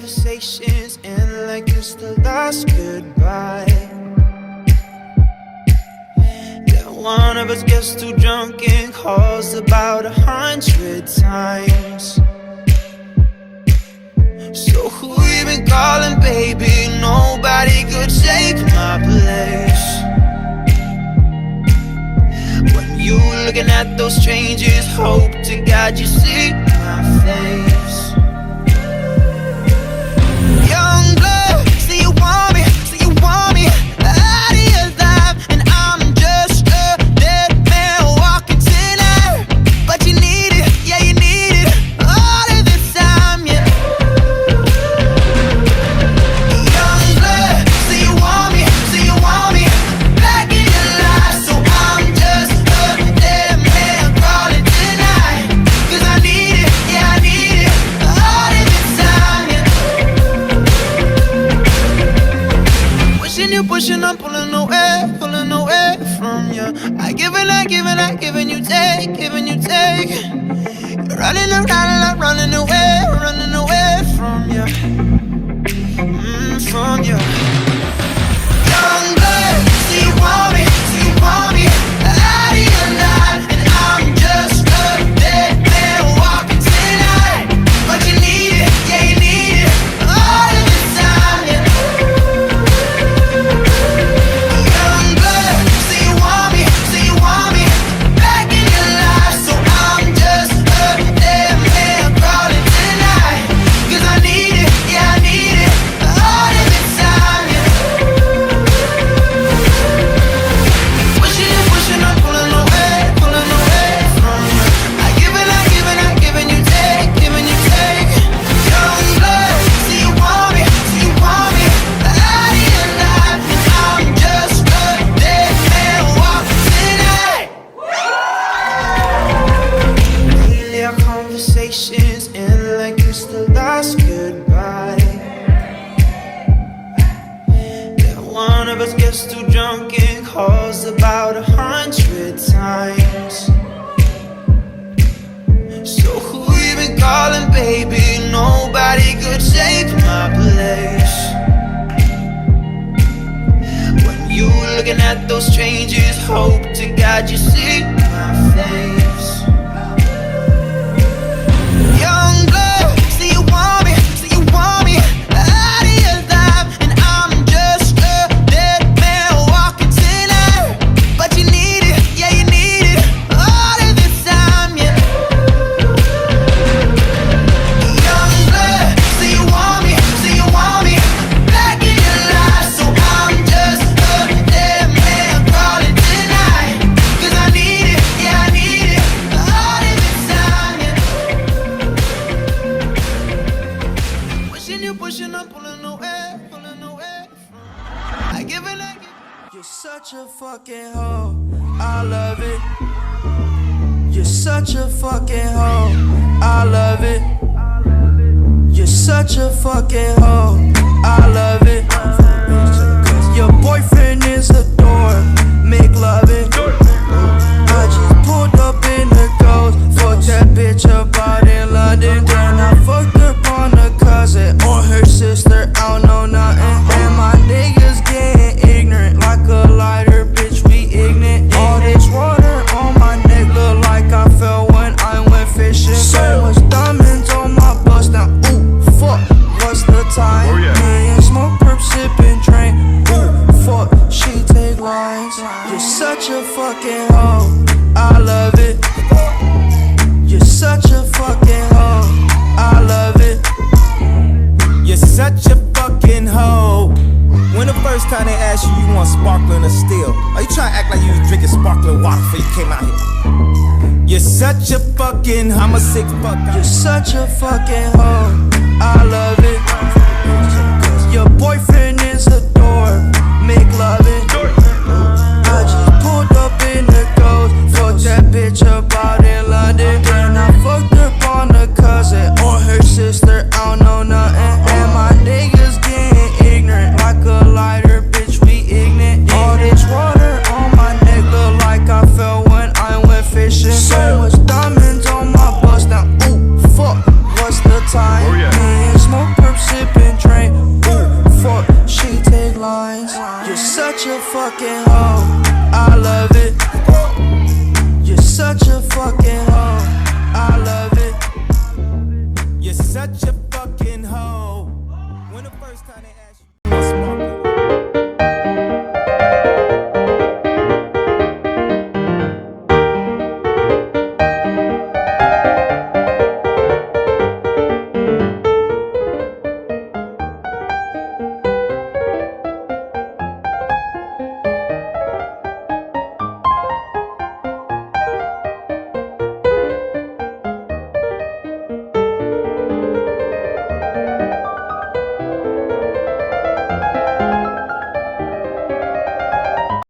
conversations end like it's the last goodbye. Then one of us gets too drunk and calls about 100 times. So who you been calling, baby? Nobody could take my place. When you looking at those strangers, hope to God you see my face. Youngblood, say you want me, say you want me out of your life, and I'm just a dead man walking tonight. But you need it, yeah you need it, all of the time, yeah. Youngblood, say you want me back in your life, so I'm just a dead man crawling tonight. 'Cause I need it, yeah I need it, all of the time, yeah. Pushing you, pushing, I'm pulling away from you. I giving you take, giving you take. You're running around, I'm running away from you, from you. Youngblood, say you want me out of your life, and I'm just a dead man walking tonight. But you need it, yeah you need it, all of the time, yeah. Youngblood, say you want me back in your life, so I'm just a dead man crawling tonight. 'Cause I need it, yeah I need it, all of the time, yeah. Pushing, I'm pulling away from you. I giving you take, giving you take. Youngblood, say you want me out of your life, and I'm just a dead man walking tonight. Lately our conversations end like it's the last goodbye. Then one of us gets too drunk and calls about 100 times. So who you been calling, baby? Nobody could take my place. When you looking at those strangers, hope to God you see my face. Youngblood, say you want me out of your life, and I'm just a dead man walking tonight. But you need it, yeah you need it, all of the time, yeah. Youngblood, say you want me back in your life, so I'm just a dead man crawling tonight. 'Cause I need it, yeah I need it, all of the time, yeah. Pushing, I'm pulling away from I give it. You're such a fucking hoe, I love it. You're such a fucking hoe, I love it. You're such a fucking hoe, I love it. Your boyfriend is a dork, make love it. I just pulled up in the ghost, fucked that bitch up out in London. Then I fucked up on a cousin or her sister, I don't know nothing. And my niggas getting ignorant like a lighter, bitch we ignorant. All this water on my neck look like I fell when I went fishing. So much diamonds on my bust now, ooh fuck, what's the time? Me and smoke, perp, sippin', drink, ooh fuck, she take lines. You're such a fucking hoe, I love it. You're such a fucking hoe, I love it. You're such a fucking hoe. When the first time they asked you, you want sparkling or still? Are you trying to act like you was drinking sparkling water before you came out here? You're such a fucking, I'm a sick fuck. You're such a fucking hoe, I love it. Your boyfriend is a dork, make love it. I just pulled up in the ghost, fucked that bitch up out in London. Then I fucked up on a cousin or her sister, I don't know nothing. And my niggas getting ignorant like a lighter, bitch we ignorant. All this water on my neck look like I fell when I went fishing. So much diamonds on my bust now, ooh fuck, what's the time? Me and smoke, perp, sippin'. such a fucking hoe. I love it. You're such a fucking hoe. When the first time they asked